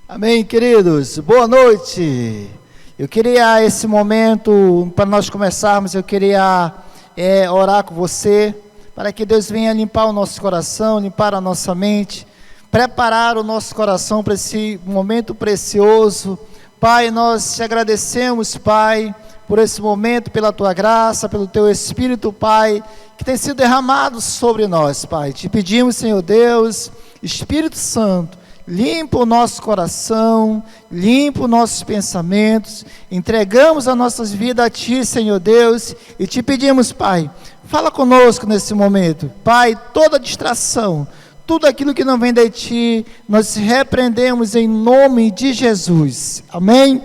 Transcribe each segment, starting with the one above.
Amém, queridos? Boa noite. Eu queria, esse momento, para nós começarmos, eu queria orar com você, para que Deus venha limpar o nosso coração, limpar a nossa mente, preparar o nosso coração para esse momento precioso. Pai, nós te agradecemos, Pai, por esse momento, pela Tua graça, pelo Teu Espírito, Pai, que tem sido derramado sobre nós, Pai. Te pedimos, Senhor Deus, Espírito Santo, limpa o nosso coração, limpa os nossos pensamentos, entregamos as nossas vidas a Ti, Senhor Deus, e Te pedimos, Pai, fala conosco nesse momento. Pai, toda distração, tudo aquilo que não vem de Ti, nós repreendemos em nome de Jesus. Amém?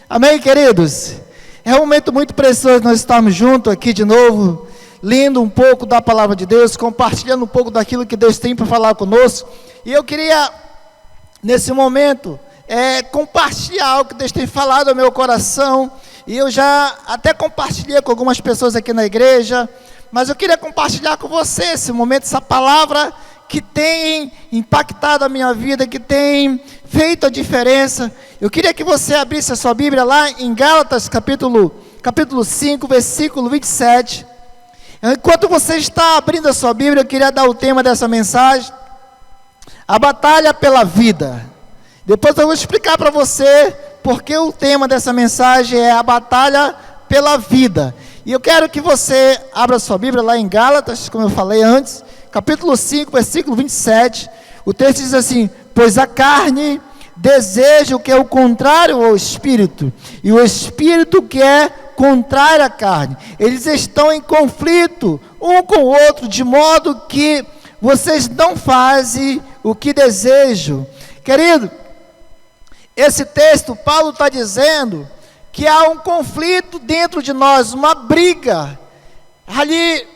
Amém, queridos? É um momento muito precioso nós estarmos juntos aqui de novo, lendo um pouco da palavra de Deus, compartilhando um pouco daquilo que Deus tem para falar conosco. E eu queria, nesse momento, compartilhar algo que Deus tem falado ao meu coração, e eu já até compartilhei com algumas pessoas aqui na igreja, mas eu queria compartilhar com você esse momento, essa palavra que tem impactado a minha vida, que tem feito a diferença. Eu queria que você abrisse a sua Bíblia lá em Gálatas capítulo 5, versículo 27. Enquanto você está abrindo a sua Bíblia, eu queria dar o tema dessa mensagem: a batalha pela vida. Depois eu vou explicar para você porque o tema dessa mensagem é a batalha pela vida. E eu quero que você abra sua Bíblia lá em Gálatas, como eu falei antes, capítulo 5, versículo 27. O texto diz assim: pois a carne deseja o que é o contrário ao Espírito, e o Espírito que é contrário à carne. Eles estão em conflito um com o outro, de modo que vocês não fazem o que desejam. Querido, esse texto, Paulo está dizendo que há um conflito dentro de nós, uma briga ali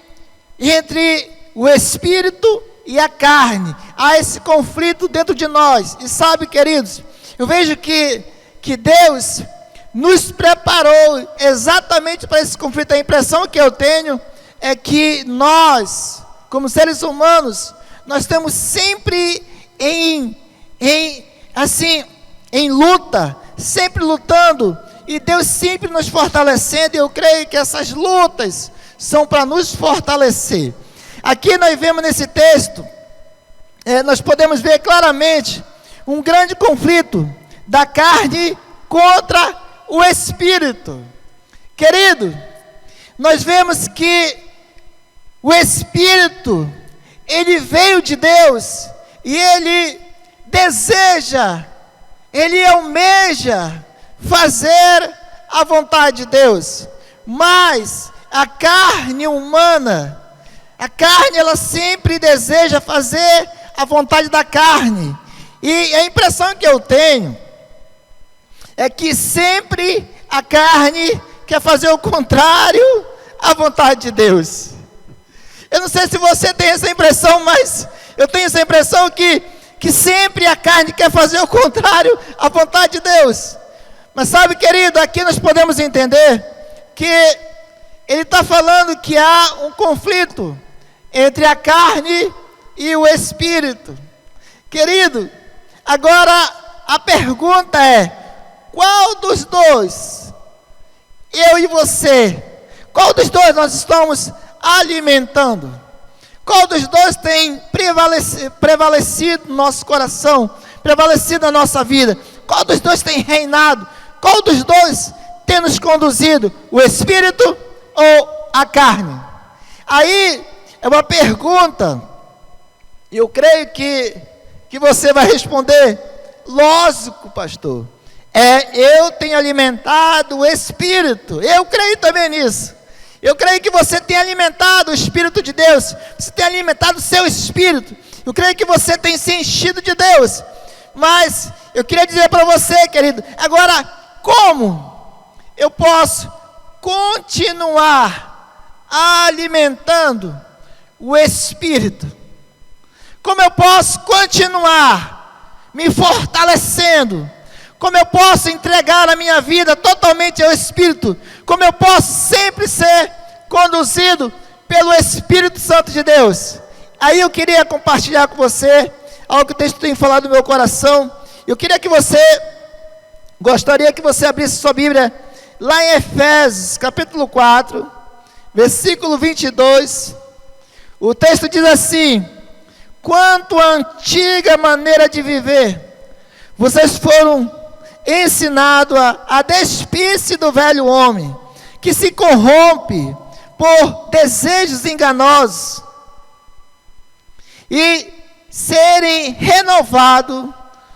entre o Espírito e a carne. Há esse conflito dentro de nós. E sabe, queridos, eu vejo que Deus nos preparou exatamente para esse conflito. A impressão que eu tenho é que nós, como seres humanos, nós estamos sempre em luta, sempre lutando, e Deus sempre nos fortalecendo, e eu creio que essas lutas são para nos fortalecer. Aqui nós vemos nesse texto, nós podemos ver claramente um grande conflito da carne contra o Espírito. Querido, nós vemos que o Espírito, ele veio de Deus, e ele deseja, ele almeja fazer a vontade de Deus. Mas a carne humana, a carne, ela sempre deseja fazer a vontade da carne. E a impressão que eu tenho é que sempre a carne quer fazer o contrário à vontade de Deus. Eu não sei se você tem essa impressão, mas eu tenho essa impressão que sempre a carne quer fazer o contrário à vontade de Deus. Mas sabe, querido, aqui nós podemos entender que ele está falando que há um conflito entre a carne e o Espírito. Querido, agora a pergunta é: qual dos dois, eu e você, qual dos dois nós estamos alimentando? Qual dos dois tem prevalecido no nosso coração, prevalecido na nossa vida? Qual dos dois tem reinado? Qual dos dois tem nos conduzido? O Espírito ou a carne? Aí é uma pergunta, e eu creio que você vai responder: lógico, pastor, eu tenho alimentado o Espírito. Eu creio também nisso. Eu creio que você tem alimentado o Espírito de Deus, você tem alimentado o seu Espírito. Eu creio que você tem se enchido de Deus. Mas eu queria dizer para você, querido, agora, como eu posso continuar alimentando o Espírito? Como eu posso continuar me fortalecendo? Como eu posso entregar a minha vida totalmente ao Espírito? Como eu posso sempre ser conduzido pelo Espírito Santo de Deus? Aí eu queria compartilhar com você algo que o texto tem falado no meu coração. Eu gostaria que você abrisse sua Bíblia lá em Efésios, capítulo 4, versículo 22. O texto diz assim: quanto à antiga maneira de viver, vocês foram ensinados a despir-se do velho homem, que se corrompe por desejos enganosos, e serem renovados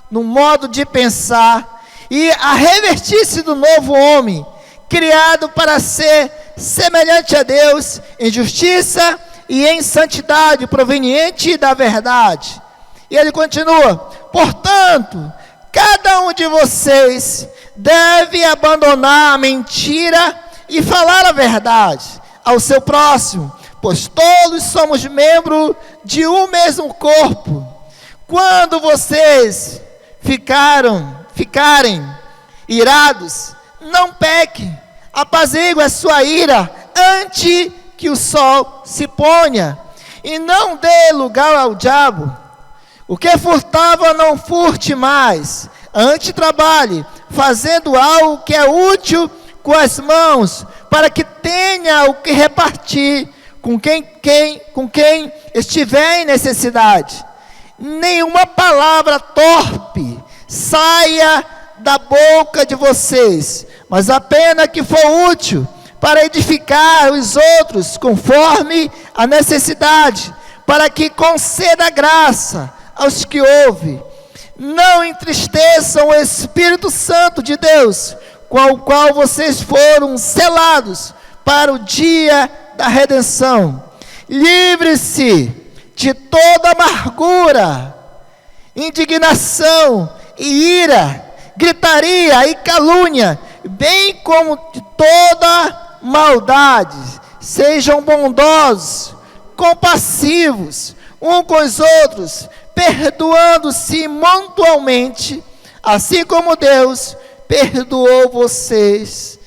no modo de pensar, e a revestir-se do novo homem, criado para ser semelhante a Deus em justiça e em santidade proveniente da verdade. E ele continua: portanto, cada um de vocês deve abandonar a mentira e falar a verdade ao seu próximo, pois todos somos membros de um mesmo corpo. Quando vocês ficarem irados, não pequem, apazigue a sua ira antes que o sol se ponha, e não dê lugar ao diabo. O que furtava, não furte mais, antes trabalhe, fazendo algo que é útil com as mãos, para que tenha o que repartir com quem estiver em necessidade. Nenhuma palavra torpe saia da boca de vocês, mas apenas que for útil para edificar os outros conforme a necessidade, para que conceda graça aos que ouvem. Não entristeçam o Espírito Santo de Deus, com o qual vocês foram selados para o dia da redenção. Livre-se de toda amargura, indignação e ira, gritaria e calúnia, bem como de toda maldade. Sejam bondosos, compassivos uns com os outros, perdoando-se mutuamente, assim como Deus perdoou vocês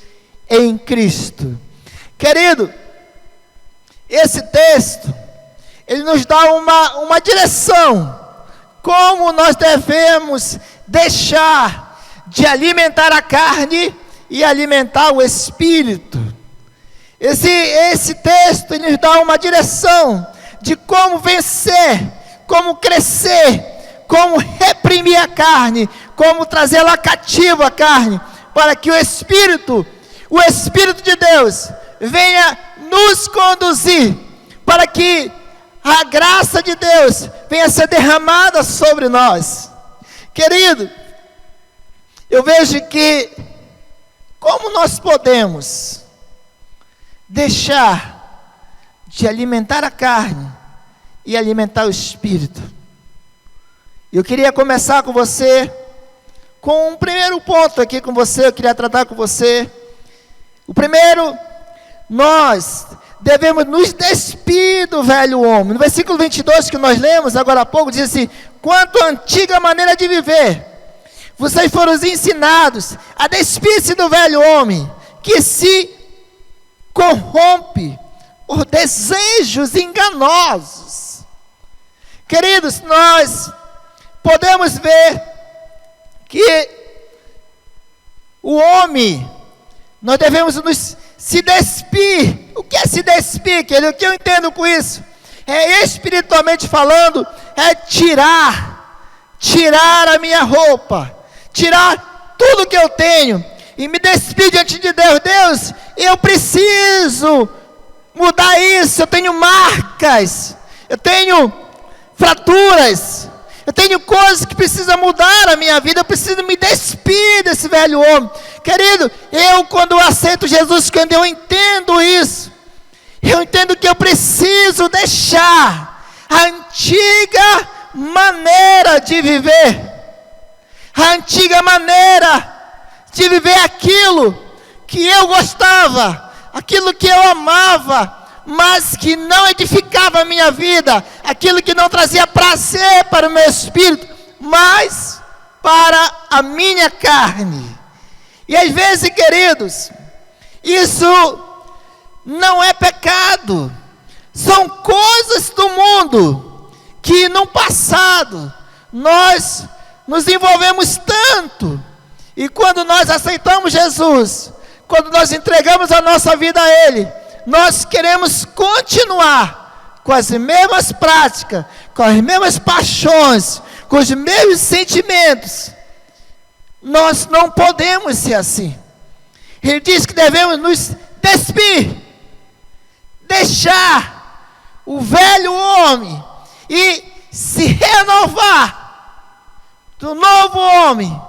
em Cristo. Querido, esse texto, ele nos dá uma direção, como nós devemos deixar de alimentar a carne e alimentar o Espírito. Esse texto, ele nos dá uma direção de como vencer, como crescer, como reprimir a carne, como trazê-la cativa a carne, para que o Espírito de Deus venha nos conduzir, para que a graça de Deus venha ser derramada sobre nós. Querido, eu vejo que como nós podemos deixar de alimentar a carne e alimentar o Espírito. Eu queria começar com você, com um primeiro ponto aqui com você, eu queria tratar com você. O primeiro, nós devemos nos despir do velho homem. No versículo 22 que nós lemos agora há pouco, diz assim: quanto à antiga maneira de viver, vocês foram ensinados a despir-se do velho homem, que se corrompe por desejos enganosos. Queridos, nós podemos ver que o homem, nós devemos se despir. O que é se despir, querido? O que eu entendo com isso? É, espiritualmente falando, é tirar a minha roupa, tirar tudo que eu tenho e me despir diante de Deus. Deus, eu preciso mudar isso. Eu tenho marcas, eu tenho fraturas, eu tenho coisas que precisam mudar a minha vida. Eu preciso me despir desse velho homem. Querido, quando eu aceito Jesus, quando eu entendo isso, eu entendo que eu preciso deixar a antiga maneira de viver, a antiga maneira de viver aquilo que eu gostava, aquilo que eu amava, mas que não edificava a minha vida, aquilo que não trazia prazer para o meu espírito, mas para a minha carne. E às vezes, queridos, isso não é pecado, são coisas do mundo que no passado nós nos envolvemos tanto, e quando nós aceitamos Jesus, quando nós entregamos a nossa vida a Ele, nós queremos continuar com as mesmas práticas, com as mesmas paixões, com os mesmos sentimentos. Nós não podemos ser assim. Ele diz que devemos nos despir, deixar o velho homem e se renovar do novo homem,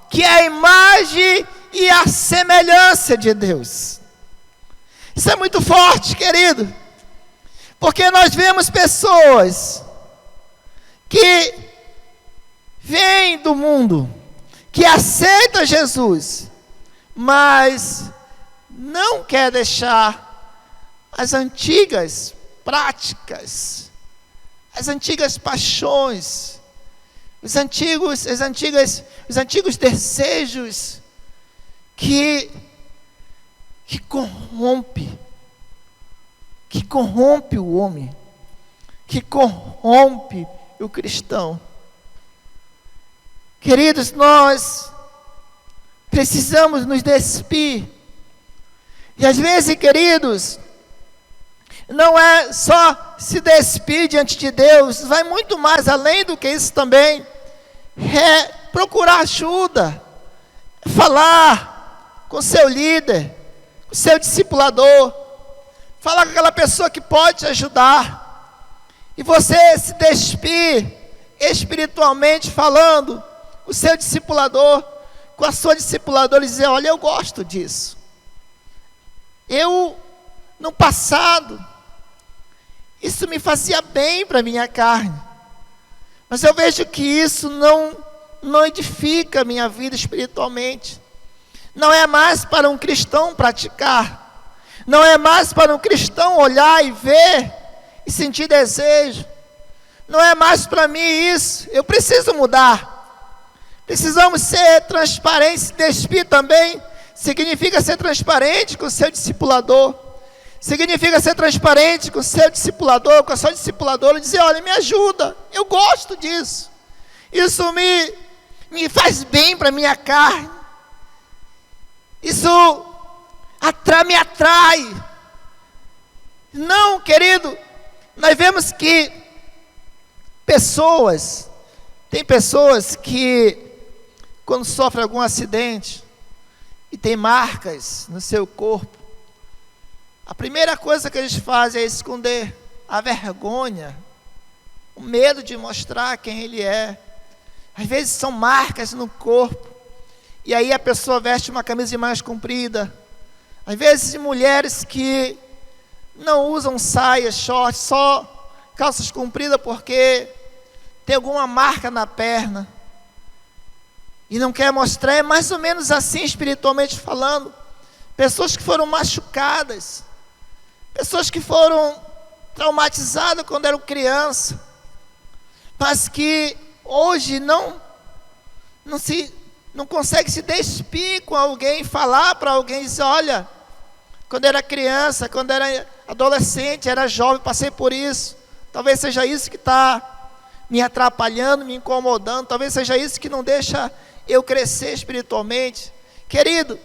que é a imagem e a semelhança de Deus. Isso é muito forte, querido, porque nós vemos pessoas que vêm do mundo, que aceitam Jesus, mas não quer deixar as antigas práticas, as antigas paixões, os antigos desejos que corrompe o homem, que corrompe o cristão. Queridos, nós precisamos nos despir. E às vezes, queridos, não é só se despir diante de Deus, vai muito mais além do que isso também. É procurar ajuda, falar com seu líder, com seu discipulador, falar com aquela pessoa que pode te ajudar, e você se despir espiritualmente falando, o seu discipulador, com a sua discipuladora, e dizer: olha, eu gosto disso. Eu, no passado, isso me fazia bem para a minha carne, mas eu vejo que isso não edifica a minha vida espiritualmente. Não é mais para um cristão praticar, não é mais para um cristão olhar e ver e sentir desejo, não é mais para mim isso. Eu preciso mudar. Precisamos ser transparentes. Despir também significa ser transparente com o seu discipulador, significa ser transparente com o seu discipulador, com a sua discipuladora, e dizer: olha, me ajuda, eu gosto disso, isso me faz bem para a minha carne, isso me atrai. Não, querido, nós vemos que tem pessoas que, quando sofrem algum acidente e tem marcas no seu corpo, a primeira coisa que eles fazem é esconder a vergonha, o medo de mostrar quem ele é. Às vezes são marcas no corpo, e aí a pessoa veste uma camisa de mangas comprida. Às vezes mulheres que não usam saias, shorts, só calças compridas porque tem alguma marca na perna e não quer mostrar. É mais ou menos assim, espiritualmente falando. Pessoas que foram machucadas, pessoas que foram traumatizadas quando eram criança, mas que hoje não consegue se despir com alguém, falar para alguém, dizer: olha, quando era criança, quando era adolescente, era jovem, passei por isso. Talvez seja isso que está me atrapalhando, me incomodando. Talvez seja isso que não deixa eu crescer espiritualmente. Querido,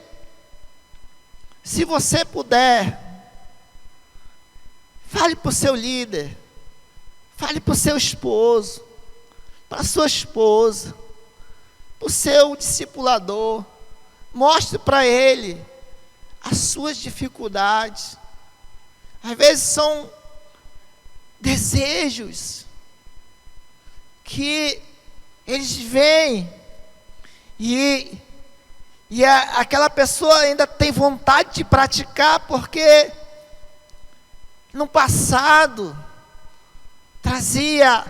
se você puder, fale para o seu líder, fale para o seu esposo, para a sua esposa, para o seu discipulador. Mostre para ele as suas dificuldades. Às vezes são desejos que eles veem e aquela pessoa ainda tem vontade de praticar, porque no passado trazia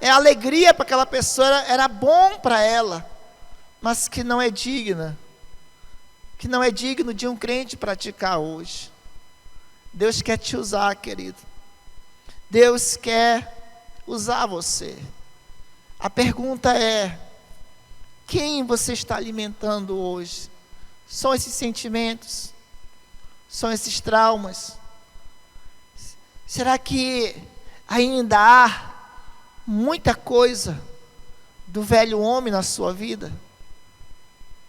alegria para aquela pessoa, era bom para ela, mas que não é digno de um crente praticar hoje. Deus quer te usar, querido. Deus quer usar você. A pergunta é: quem você está alimentando hoje? São esses sentimentos? São esses traumas? Será que ainda há muita coisa do velho homem na sua vida.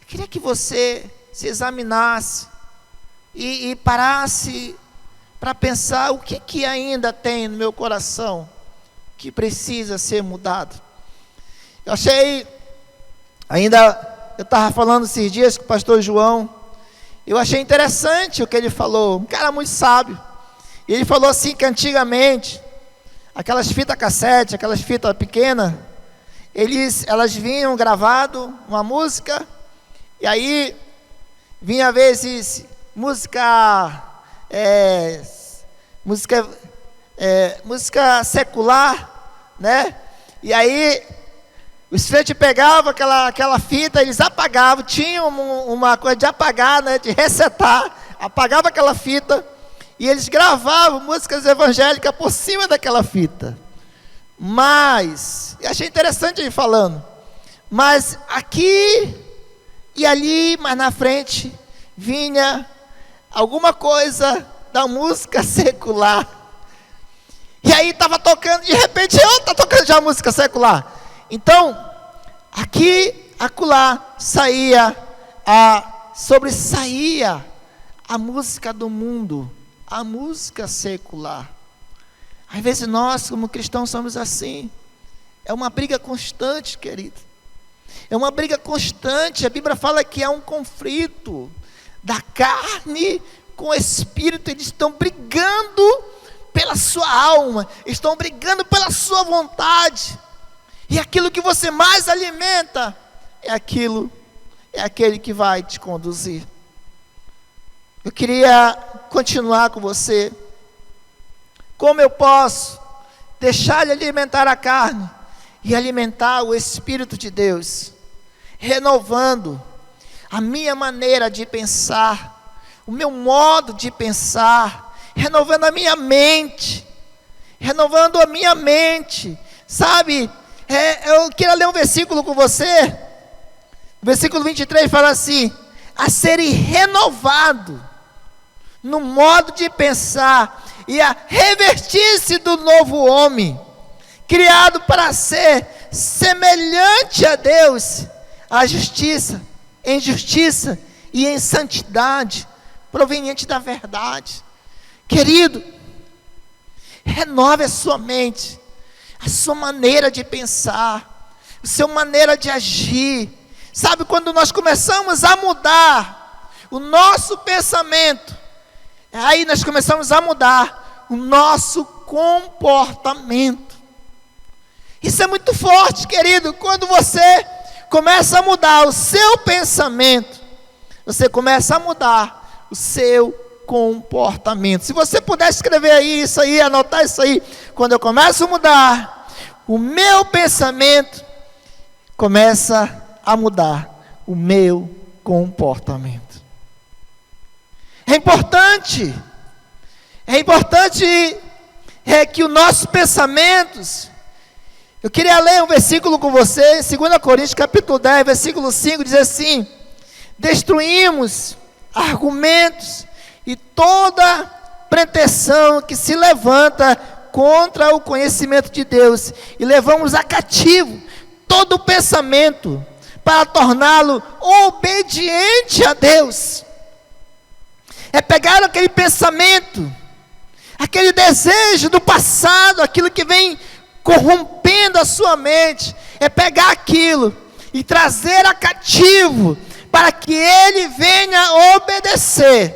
Eu queria que você se examinasse e parasse para pensar o que ainda tem no meu coração que precisa ser mudado. Eu achei, eu estava falando esses dias com o pastor João, eu achei interessante o que ele falou, um cara muito sábio. E ele falou assim que antigamente, aquelas fitas cassete, aquelas fitas pequenas, elas vinham gravado uma música, e aí vinha às vezes música secular, né? E aí os crentes pegavam aquela fita, eles apagavam, tinham uma coisa de apagar, né? De resetar, apagava aquela fita, e eles gravavam músicas evangélicas por cima daquela fita. Mas, eu achei interessante ele falando, mas aqui e ali, mais na frente, vinha alguma coisa da música secular. E aí estava tocando, de repente, está tocando já a música secular. Então, aqui, acolá, sobressaía a música do mundo, a música secular. Às vezes nós, como cristãos, somos assim. É uma briga constante, querido. É uma briga constante. A Bíblia fala que é um conflito da carne com o espírito. Eles estão brigando pela sua alma, estão brigando pela sua vontade. E aquilo que você mais alimenta é aquele que vai te conduzir. Eu queria continuar com você. Como eu posso deixar de alimentar a carne e alimentar o Espírito de Deus, renovando a minha maneira de pensar, o meu modo de pensar, renovando a minha mente, sabe? Eu queria ler um versículo com você. O versículo 23 fala assim: a serem renovado no modo de pensar e a revestir-se do novo homem, criado para ser semelhante a Deus, em justiça e em santidade, proveniente da verdade. Querido, renove a sua mente, a sua maneira de pensar, a sua maneira de agir. Sabe, quando nós começamos a mudar o nosso pensamento, aí nós começamos a mudar o nosso comportamento. Isso é muito forte, querido. Quando você começa a mudar o seu pensamento, você começa a mudar o seu comportamento. Se você puder escrever aí, isso aí, anotar isso aí. Quando eu começo a mudar o meu pensamento, começa a mudar o meu comportamento. É importante que os nossos pensamentos. Eu queria ler um versículo com você, em 2 Coríntios capítulo 10, versículo 5, diz assim: destruímos argumentos e toda pretensão que se levanta contra o conhecimento de Deus, e levamos a cativo todo pensamento para torná-lo obediente a Deus. É pegar aquele pensamento, aquele desejo do passado, aquilo que vem corrompendo a sua mente, é pegar aquilo e trazer a cativo, para que ele venha obedecer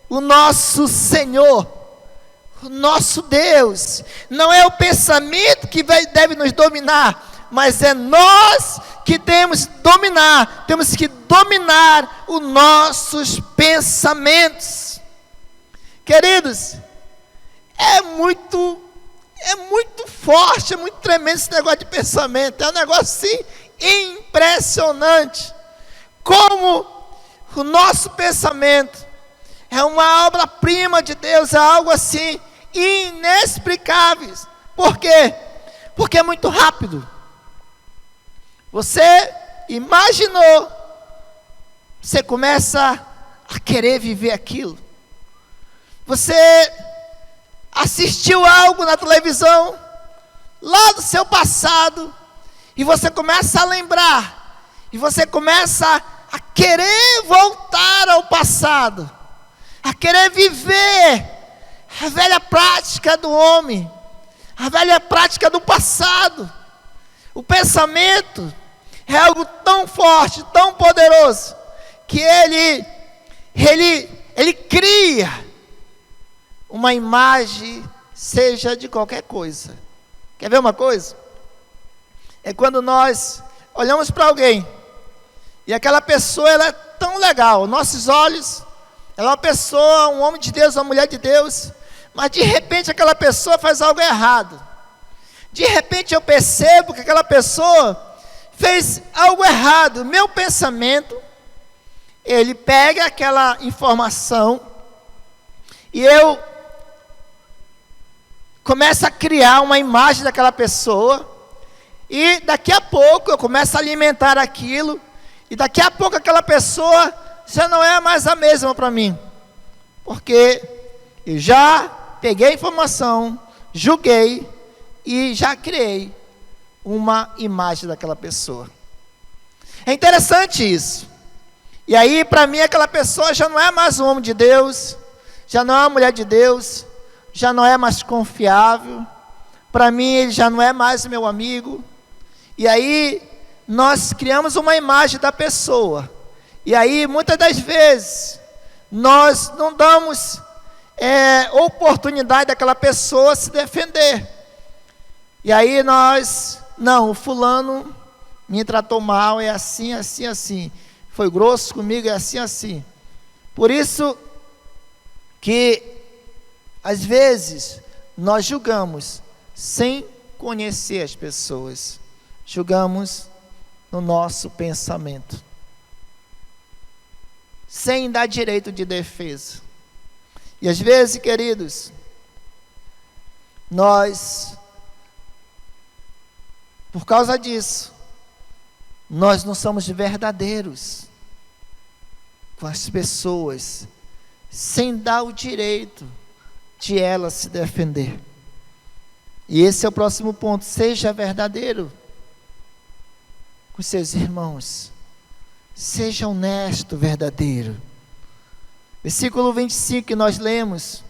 o nosso Senhor, o nosso Deus. Não é o pensamento que deve nos dominar, mas é nós que temos que dominar os nossos pensamentos. Queridos, é muito forte, é muito tremendo esse negócio de pensamento. É um negócio assim impressionante, como o nosso pensamento é uma obra-prima de Deus, é algo assim inexplicável. Por quê? Porque é muito rápido. Você imaginou, você começa a querer viver aquilo. Você assistiu algo na televisão, lá do seu passado, e você começa a lembrar, e você começa a querer voltar ao passado, a querer viver a velha prática do homem, a velha prática do passado. O pensamento é algo tão forte, tão poderoso, que ele cria uma imagem, seja de qualquer coisa. Quer ver uma coisa? É quando nós olhamos para alguém, e aquela pessoa, ela é tão legal, nossos olhos, ela é uma pessoa, um homem de Deus, uma mulher de Deus, mas de repente aquela pessoa faz algo errado. De repente eu percebo que aquela pessoa fez algo errado. Meu pensamento, ele pega aquela informação e eu começo a criar uma imagem daquela pessoa, e daqui a pouco eu começo a alimentar aquilo, e daqui a pouco aquela pessoa já não é mais a mesma para mim, porque eu já peguei a informação, julguei e já criei uma imagem daquela pessoa. É interessante isso. E aí, para mim, aquela pessoa já não é mais um homem de Deus, já não é uma mulher de Deus, já não é mais confiável. Para mim, ele já não é mais meu amigo. E aí, nós criamos uma imagem da pessoa. E aí, muitas das vezes, nós não damos oportunidade daquela pessoa se defender. E aí não, o fulano me tratou mal, é assim, assim, assim. Foi grosso comigo, é assim, assim. Por isso que, às vezes, nós julgamos sem conhecer as pessoas. Julgamos no nosso pensamento, sem dar direito de defesa. E às vezes, queridos, nós, por causa disso, nós não somos verdadeiros com as pessoas, sem dar o direito de elas se defender. E esse é o próximo ponto: seja verdadeiro com seus irmãos, seja honesto, verdadeiro. Versículo 25 que nós lemos,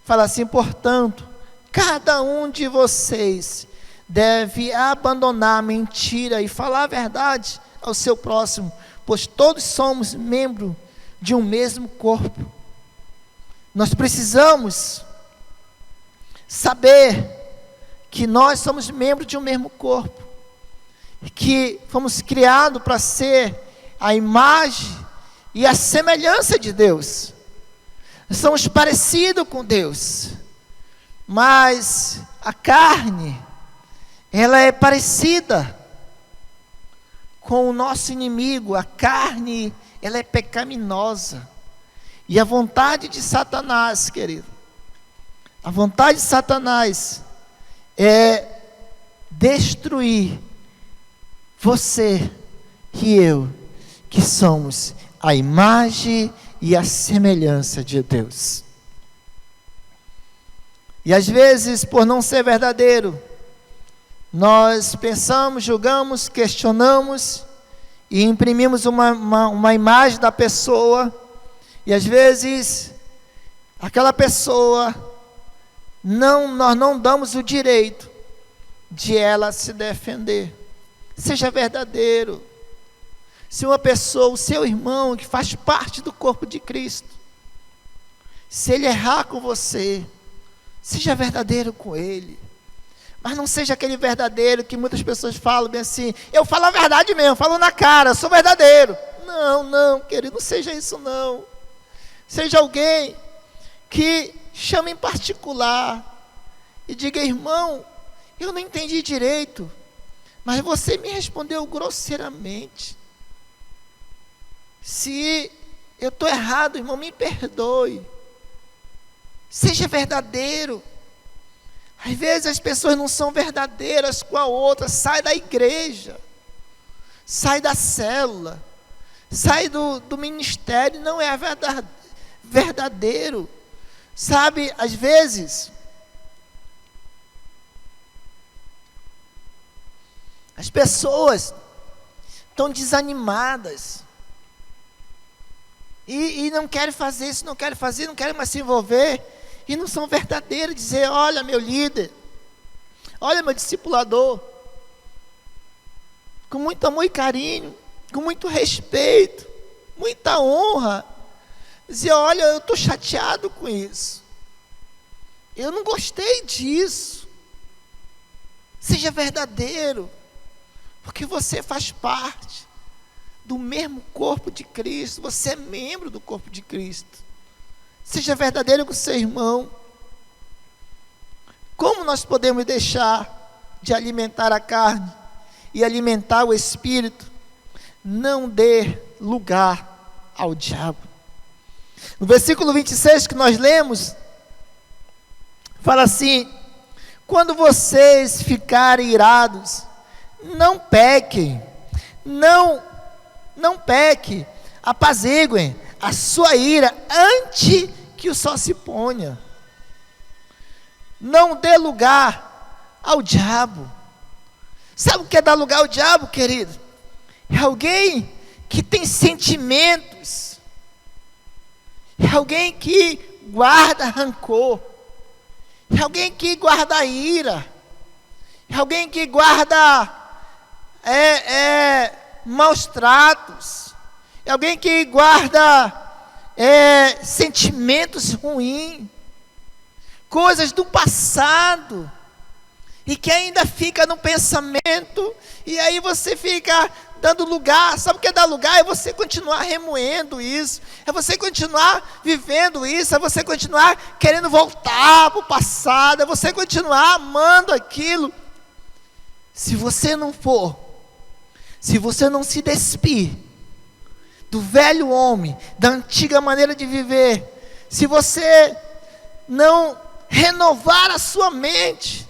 fala assim: portanto, cada um de vocês deve abandonar a mentira e falar a verdade ao seu próximo, pois todos somos membros de um mesmo corpo. Nós precisamos saber que nós somos membros de um mesmo corpo, que fomos criados para ser a imagem e a semelhança de Deus. Somos parecidos com Deus, mas a carne, ela é parecida com o nosso inimigo. A carne, ela é pecaminosa. E a vontade de Satanás, querido, a vontade de Satanás é destruir você e eu, que somos a imagem e a semelhança de Deus. E às vezes, por não ser verdadeiro, nós pensamos, julgamos, questionamos e imprimimos uma imagem da pessoa, e às vezes aquela pessoa, nós não damos o direito de ela se defender. Seja verdadeiro. Se uma pessoa, o seu irmão, que faz parte do corpo de Cristo, se ele errar com você, seja verdadeiro com ele. Mas não seja aquele verdadeiro que muitas pessoas falam bem assim: eu falo a verdade mesmo, falo na cara, sou verdadeiro. Não, querido, não seja isso não. Seja alguém que chame em particular e diga: irmão, eu não entendi direito, mas você me respondeu grosseiramente. Se eu estou errado, irmão, me perdoe. Seja verdadeiro. Às vezes as pessoas não são verdadeiras com a outra. Sai da igreja, sai da célula, sai do ministério, não é verdadeiro. Sabe, às vezes As pessoas estão desanimadas. E não querem fazer isso, não querem fazer, não querem mais se envolver. E não são verdadeiros. Dizer, olha meu líder, olha meu discipulador. Com muito amor e carinho, com muito respeito, muita honra. Dizer, olha, eu estou chateado com isso. Eu não gostei disso. Seja verdadeiro. Porque você faz parte do mesmo corpo de Cristo. Você é membro do corpo de Cristo. Seja verdadeiro com seu irmão. Como nós podemos deixar de alimentar a carne e alimentar o espírito? Não dê lugar ao diabo. No versículo 26 que nós lemos, fala assim: quando vocês ficarem irados, não pequem, não pequem, apaziguem a sua ira antes que o sol se ponha. Não dê lugar ao diabo. Sabe o que é dar lugar ao diabo, querido? É alguém que tem sentimentos, é alguém que guarda rancor, é alguém que guarda ira, é alguém que guarda maus tratos, é alguém que guarda sentimentos ruins, coisas do passado, e que ainda fica no pensamento, e aí você fica dando lugar. Sabe o que é dar lugar? É você continuar remoendo isso, é você continuar vivendo isso, é você continuar querendo voltar para o passado, é você continuar amando aquilo. Se você não se despir do velho homem, da antiga maneira de viver, se você não renovar a sua mente,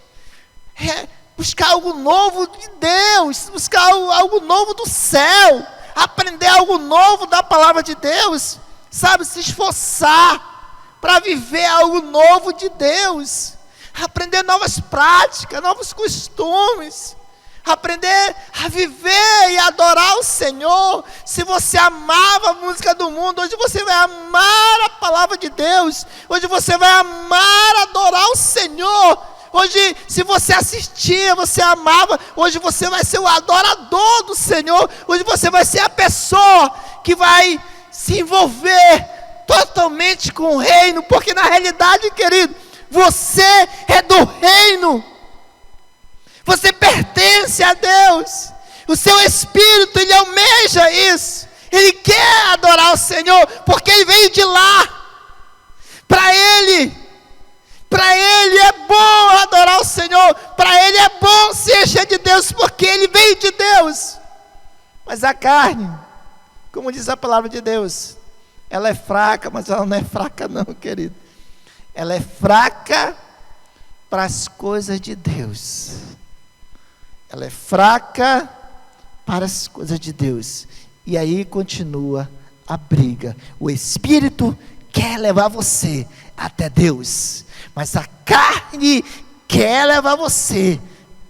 buscar algo novo de Deus, buscar algo novo do céu, aprender algo novo da palavra de Deus, sabe, se esforçar para viver algo novo de Deus, aprender novas práticas, novos costumes, aprender a viver e adorar o Senhor. Se você amava a música do mundo, hoje você vai amar a palavra de Deus, hoje você vai amar adorar o Senhor. Hoje, se você assistia, você amava, hoje você vai ser o adorador do Senhor. Hoje você vai ser a pessoa que vai se envolver totalmente com o reino, porque na realidade, querido, você é do reino, você pertence a Deus. O seu espírito, ele almeja isso, ele quer adorar o Senhor, porque ele veio de lá. Para ele é bom adorar o Senhor, para ele é bom se encher de Deus, porque ele veio de Deus. Mas a carne, como diz a palavra de Deus, ela é fraca, mas ela não é fraca não, querido. Ela é fraca para as coisas de Deus. Ela é fraca para as coisas de Deus. E aí continua a briga. O Espírito quer levar você até Deus, mas a carne quer levar você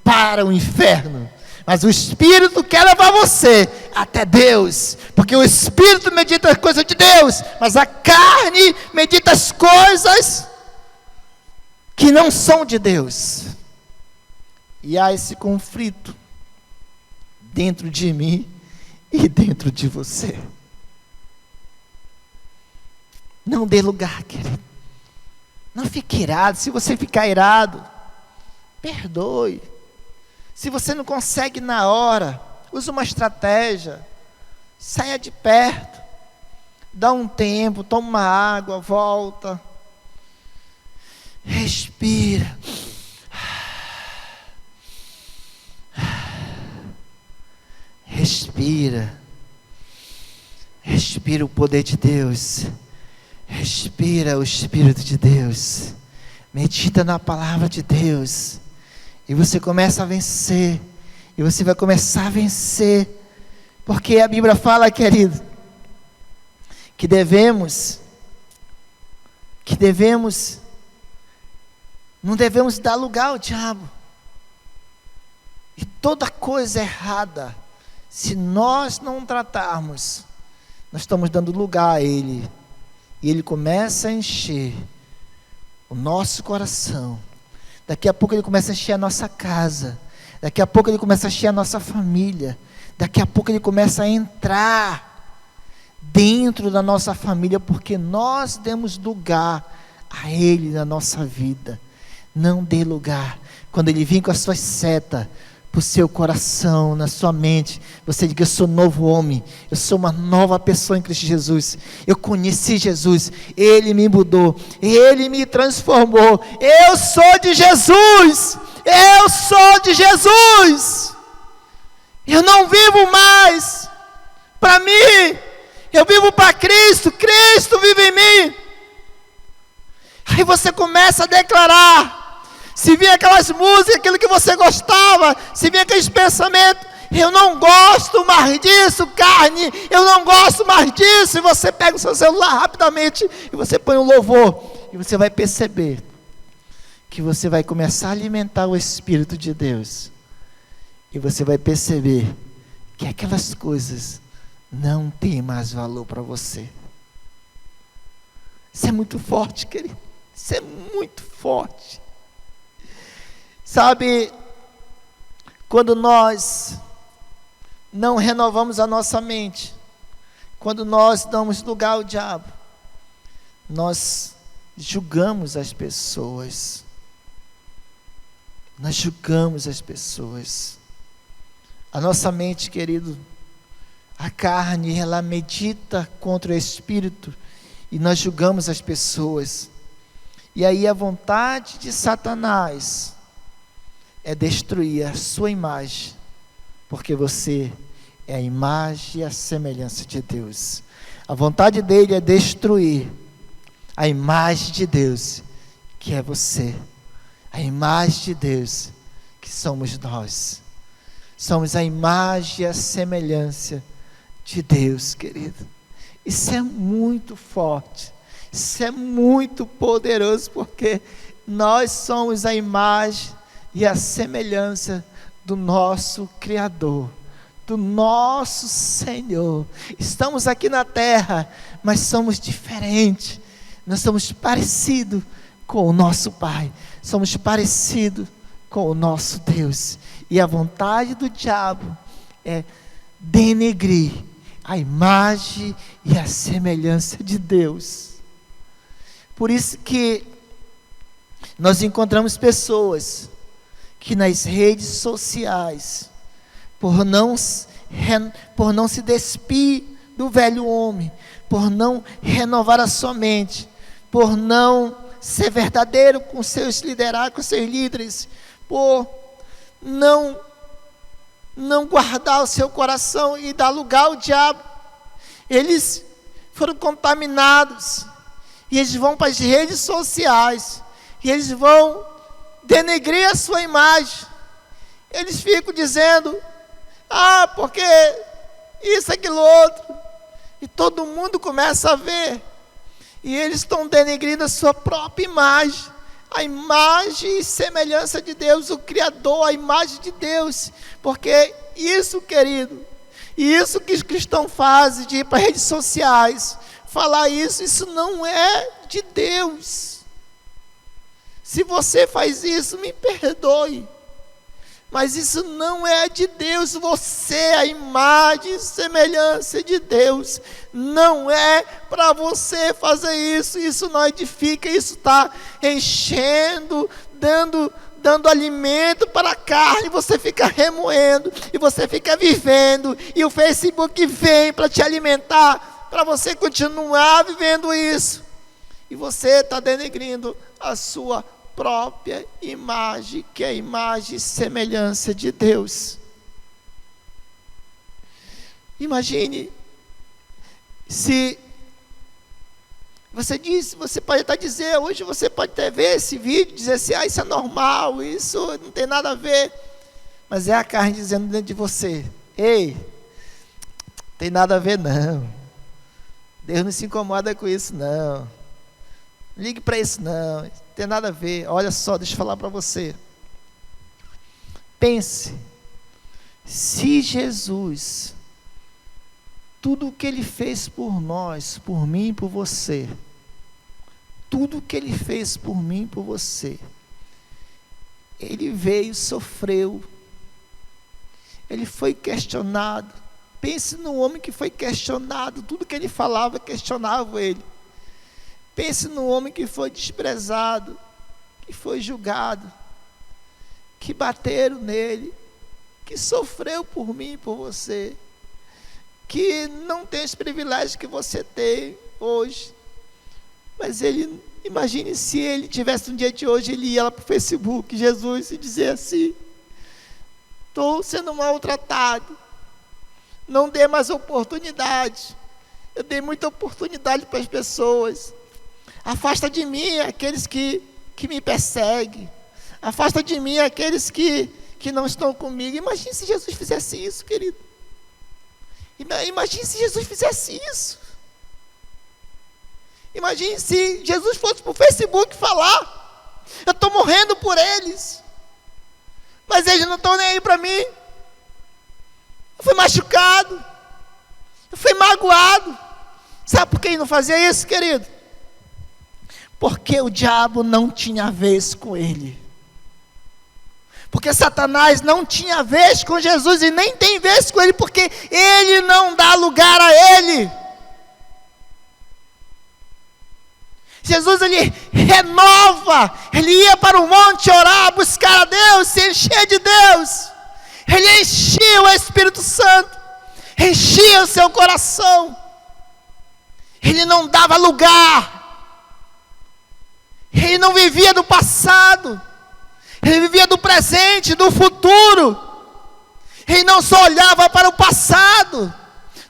para o inferno. Mas o Espírito quer levar você até Deus, porque o Espírito medita as coisas de Deus, mas a carne medita as coisas que não são de Deus. E há esse conflito dentro de mim e dentro de você. Não dê lugar, querido. Não fique irado. Se você ficar irado, perdoe. Se você não consegue na hora, use uma estratégia. Saia de perto. Dá um tempo, toma uma água, volta. Respira. Respira. Respira o poder de Deus. Respira o Espírito de Deus. Medita na palavra de Deus. E você começa a vencer. E você vai começar a vencer. Porque a Bíblia fala, querido, que não devemos dar lugar ao diabo. E toda coisa errada, se nós não tratarmos, nós estamos dando lugar a Ele, e Ele começa a encher o nosso coração. Daqui a pouco Ele começa a encher a nossa casa, daqui a pouco Ele começa a encher a nossa família, daqui a pouco Ele começa a entrar dentro da nossa família, porque nós demos lugar a Ele na nossa vida. Não dê lugar. Quando Ele vir com as suas setas para o seu coração, na sua mente, você diga: eu sou novo homem, eu sou uma nova pessoa em Cristo Jesus, eu conheci Jesus, Ele me mudou, Ele me transformou, eu sou de Jesus, eu sou de Jesus, eu não vivo mais para mim, eu vivo para Cristo, Cristo vive em mim. Aí você começa a declarar. Se vir aquelas músicas, aquilo que você gostava, se vir aqueles pensamentos: eu não gosto mais disso, carne, eu não gosto mais disso, e você pega o seu celular rapidamente, e você põe um louvor, e você vai perceber, que você vai começar a alimentar o Espírito de Deus, e você vai perceber, que aquelas coisas, não tem mais valor para você. Isso é muito forte, querido, isso é muito forte. Sabe, quando nós não renovamos a nossa mente, quando nós damos lugar ao diabo, nós julgamos as pessoas. Nós julgamos as pessoas. A nossa mente, querido, a carne, ela medita contra o Espírito, e nós julgamos as pessoas. E aí a vontade de Satanás é destruir a sua imagem, porque você é a imagem e a semelhança de Deus. A vontade dele é destruir a imagem de Deus, que é você, a imagem de Deus, que somos nós. Somos a imagem e a semelhança de Deus, querido. Isso é muito forte, isso é muito poderoso, porque nós somos a imagem e a semelhança do nosso Criador, do nosso Senhor. Estamos aqui na terra, mas somos diferentes. Nós somos parecidos com o nosso Pai, somos parecidos com o nosso Deus. E a vontade do diabo é denegrir a imagem e a semelhança de Deus. Por isso que nós encontramos pessoas que nas redes sociais, por não se despir do velho homem, por não renovar a sua mente, por não ser verdadeiro com seus liderados, com seus líderes, por não guardar o seu coração e dar lugar ao diabo, eles foram contaminados, e eles vão para as redes sociais, e eles vão denegrir a sua imagem. Eles ficam dizendo: porque isso, aquilo, outro, e todo mundo começa a ver, e eles estão denegrindo a sua própria imagem, a imagem e semelhança de Deus, o Criador, a imagem de Deus, porque isso, querido, e isso que os cristãos fazem, de ir para redes sociais, falar isso não é de Deus. Se você faz isso, me perdoe, mas isso não é de Deus. Você é a imagem e semelhança de Deus, não é para você fazer isso. Isso não edifica, isso está enchendo, dando alimento para a carne, você fica remoendo, e você fica vivendo, e o Facebook vem para te alimentar, para você continuar vivendo isso, e você está denegrindo a sua própria imagem, que é a imagem e semelhança de Deus. Imagine, se você pode até dizer, hoje você pode até ver esse vídeo, dizer assim: isso é normal, isso não tem nada a ver, mas é a carne dizendo dentro de você: ei, não tem nada a ver não, Deus não se incomoda com isso não, ligue para isso não tem nada a ver. Olha só, deixa eu falar para você, pense Se Jesus, tudo o que Ele fez por nós, por mim e por você, tudo o que Ele fez por mim e por você, Ele veio, sofreu, Ele foi questionado. Pense no homem que foi questionado, tudo que Ele falava, questionava Ele. Pense no homem que foi desprezado, que foi julgado, que bateram nele, que sofreu por mim e por você, que não tem os privilégios que você tem hoje. Mas ele, imagine se ele tivesse um dia de hoje, ele ia lá para o Facebook, Jesus, e dizer assim: estou sendo maltratado, não dê mais oportunidade, eu dei muita oportunidade para as pessoas, afasta de mim aqueles que me perseguem, afasta de mim aqueles que não estão comigo. Imagine se Jesus fizesse isso, querido. Imagine se Jesus fizesse isso. Imagine se Jesus fosse para o Facebook falar: eu estou morrendo por eles, mas eles não estão nem aí para mim. Eu fui machucado, eu fui magoado. Sabe por que ele não fazia isso, querido? Porque o diabo não tinha vez com ele. Porque Satanás não tinha vez com Jesus e nem tem vez com ele, porque ele não dá lugar a ele. Jesus, ele renova, ele ia para o monte orar, buscar a Deus, se encher de Deus. Ele enchia o Espírito Santo, enchia o seu coração. Ele não dava lugar, ele não vivia do passado, ele vivia do presente, do futuro. Ele não só olhava para o passado.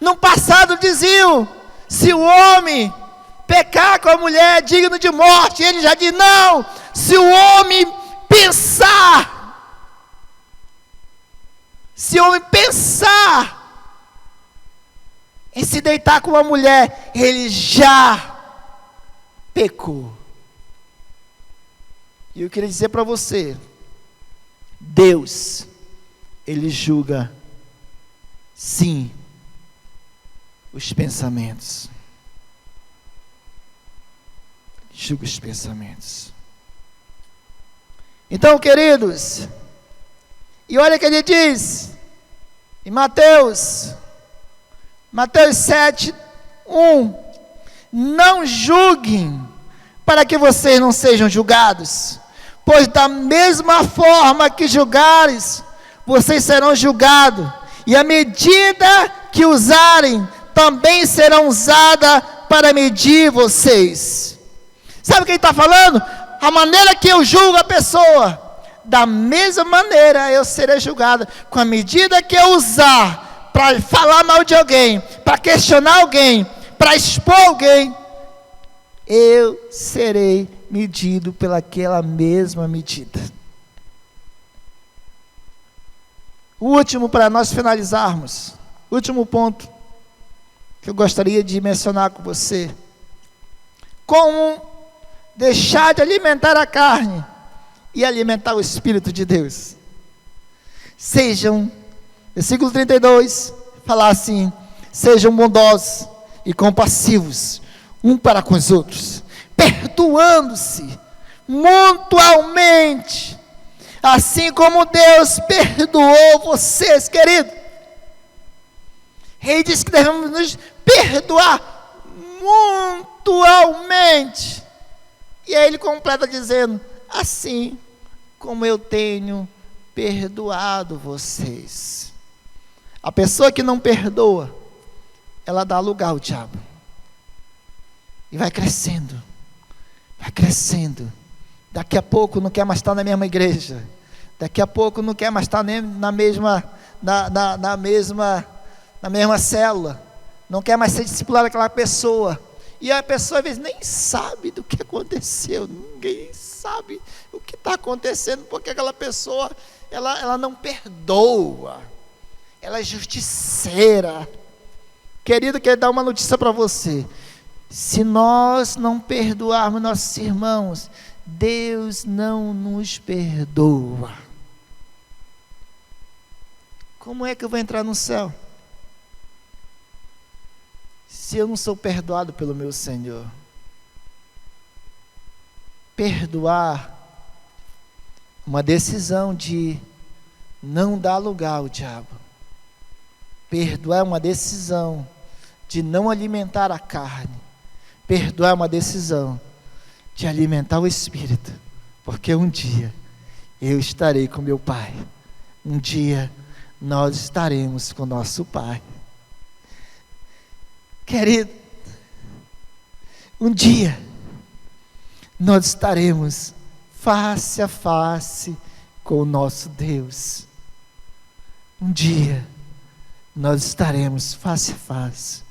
No passado diziam: se o homem pecar com a mulher é digno de morte. Ele já diz: não, se o homem pensar, em se deitar com uma mulher, ele já pecou. E eu queria dizer para você: Deus, Ele julga, sim, os pensamentos. Julga os pensamentos. Então, queridos, e olha o que ele diz em Mateus 7, 1: não julguem, para que vocês não sejam julgados, pois da mesma forma que julgares, vocês serão julgados, e a medida que usarem, também serão usada para medir vocês. Sabe o que ele está falando? A maneira que eu julgo a pessoa, da mesma maneira eu serei julgado, com a medida que eu usar para falar mal de alguém, para questionar alguém, para expor alguém, eu serei medido pelaquela mesma medida. O último, para nós finalizarmos, último ponto que eu gostaria de mencionar com você: como deixar de alimentar a carne e alimentar o Espírito de Deus. Sejam, versículo 32, falar assim: sejam bondosos e compassivos um para com os outros, perdoando-se mutualmente, assim como Deus perdoou vocês, querido. Ele diz que devemos nos perdoar mutualmente. E aí ele completa dizendo: assim como eu tenho perdoado vocês. A pessoa que não perdoa, ela dá lugar ao diabo. E vai crescendo. Vai crescendo. Daqui a pouco não quer mais estar na mesma igreja. Daqui a pouco não quer mais estar na mesma célula. Não quer mais ser discipulado daquela pessoa. E a pessoa às vezes nem sabe do que aconteceu. Ninguém sabe o que está acontecendo, porque aquela pessoa, ela não perdoa. Ela é justiceira. Querido, quero dar uma notícia para você. Se nós não perdoarmos nossos irmãos, Deus não nos perdoa. Como é que eu vou entrar no céu se eu não sou perdoado pelo meu Senhor? Perdoar é uma decisão de não dar lugar ao diabo. Perdoar é uma decisão de não alimentar a carne. Perdoar é uma decisão de alimentar o Espírito, porque um dia eu estarei com meu Pai. Um dia nós estaremos com nosso Pai. Querido, um dia nós estaremos face a face com o nosso Deus. Um dia nós estaremos face a face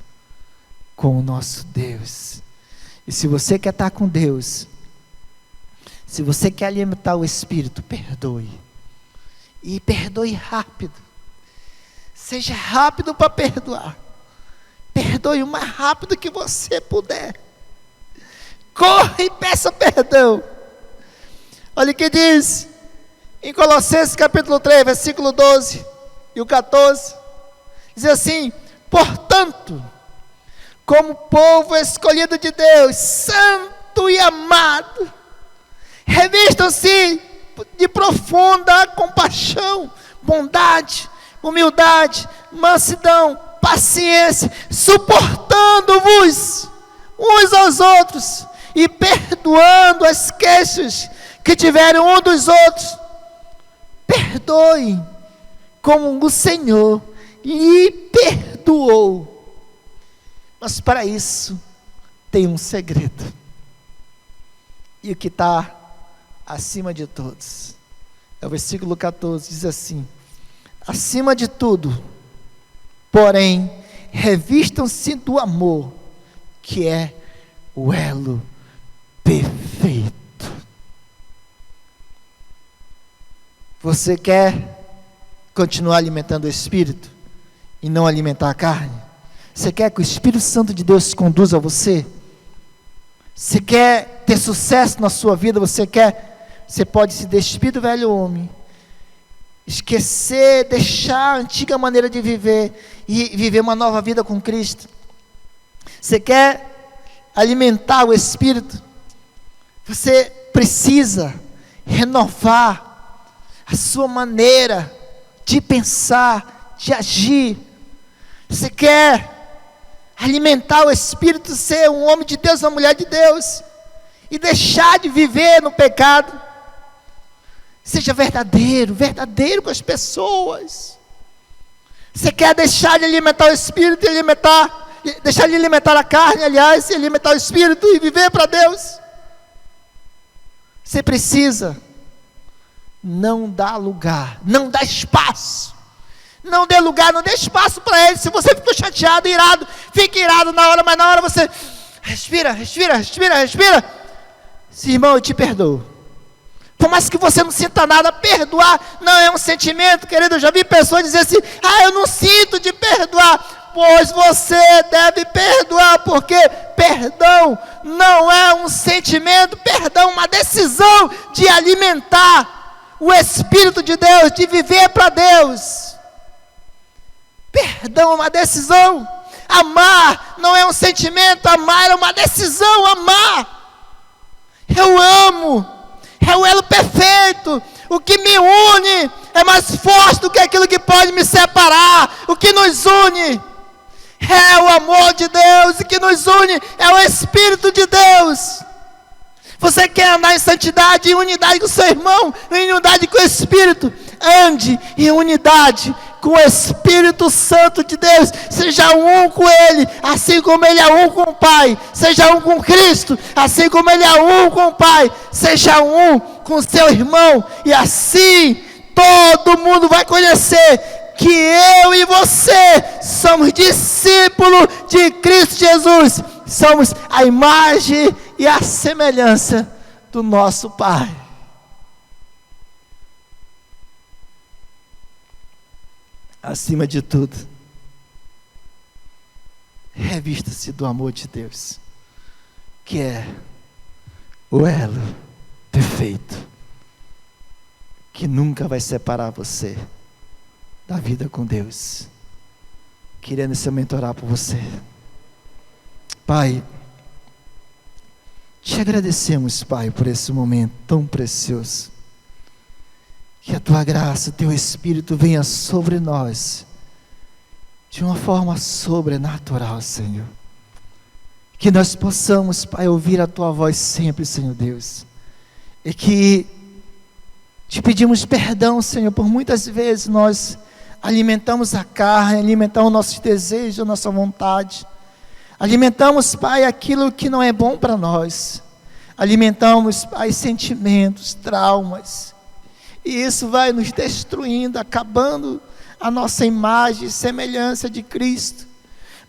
com o nosso Deus. E se você quer estar com Deus, se você quer alimentar o Espírito, perdoe. E perdoe rápido. Seja rápido para perdoar. Perdoe o mais rápido que você puder. Corra e peça perdão. Olha o que diz em Colossenses capítulo 3, versículo 12 e o 14. Diz assim: portanto, como povo escolhido de Deus, santo e amado, revistam-se de profunda compaixão, bondade, humildade, mansidão, paciência, suportando-vos uns aos outros e perdoando as queixas que tiverem um dos outros. Perdoem como o Senhor lhe perdoou. Mas para isso tem um segredo. E o que está acima de todos é o versículo 14, diz assim: acima de tudo, porém, revistam-se do amor, que é o elo perfeito. Você quer continuar alimentando o Espírito e não alimentar a carne? Você quer que o Espírito Santo de Deus conduza você? Você quer ter sucesso na sua vida? Você pode se despir do velho homem, esquecer, deixar a antiga maneira de viver e viver uma nova vida com Cristo. Você quer alimentar o Espírito? Você precisa renovar a sua maneira de pensar, de agir. Você quer alimentar o Espírito, ser um homem de Deus, uma mulher de Deus, e deixar de viver no pecado? Seja verdadeiro com as pessoas. Você quer deixar de alimentar o Espírito e deixar de alimentar a carne, aliás, e alimentar o Espírito e viver para Deus? Você precisa não dar lugar, não dar espaço. Não dê lugar, não dê espaço para ele. Se você ficou chateado, irado, fique irado na hora, mas na hora você respira. Sim, irmão, eu te perdoo. Por mais que você não sinta nada, perdoar não é um sentimento, querido. Eu já vi pessoas dizer assim: eu não sinto de perdoar. Pois você deve perdoar, porque perdão não é um sentimento, perdão é uma decisão de alimentar o Espírito de Deus, de viver para Deus. Perdão é uma decisão. Amar não é um sentimento, amar é uma decisão. Amar, eu amo, é o elo perfeito. O que me une é mais forte do que aquilo que pode me separar. O que nos une é o amor de Deus. O que nos une é o Espírito de Deus. Você quer andar em santidade, em unidade com o seu irmão, em unidade com o Espírito? Ande em unidade com o Espírito Santo de Deus. Seja um com Ele, assim como Ele é um com o Pai. Seja um com Cristo, assim como Ele é um com o Pai. Seja um com seu irmão, e assim todo mundo vai conhecer que eu e você somos discípulos de Cristo Jesus. Somos a imagem e a semelhança do nosso Pai. Acima de tudo, revista-se do amor de Deus, que é o elo perfeito, que nunca vai separar você da vida com Deus. Queria nesse momento orar por você. Pai, te agradecemos, Pai, por esse momento tão precioso. Que a Tua graça, Teu Espírito venha sobre nós, de uma forma sobrenatural, Senhor. Que nós possamos, Pai, ouvir a Tua voz sempre, Senhor Deus. E que te pedimos perdão, Senhor, por muitas vezes nós alimentamos a carne, alimentamos nossos desejos, nossa vontade. Alimentamos, Pai, aquilo que não é bom para nós. Alimentamos, Pai, sentimentos, traumas. E isso vai nos destruindo, acabando a nossa imagem e semelhança de Cristo.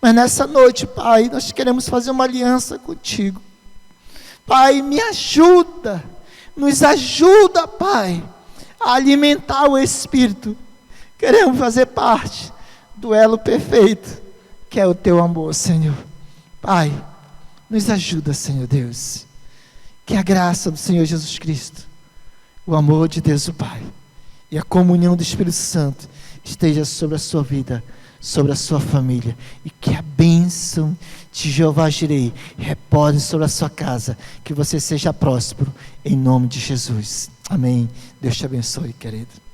Mas nessa noite, Pai, nós queremos fazer uma aliança contigo. Pai, me ajuda, nos ajuda, Pai, a alimentar o Espírito. Queremos fazer parte do elo perfeito, que é o Teu amor, Senhor. Pai, nos ajuda, Senhor Deus. Que a graça do Senhor Jesus Cristo, o amor de Deus o Pai e a comunhão do Espírito Santo esteja sobre a sua vida, sobre a sua família, e que a bênção de Jeová Jireh repouse sobre a sua casa, que você seja próspero, em nome de Jesus. Amém. Deus te abençoe, querido.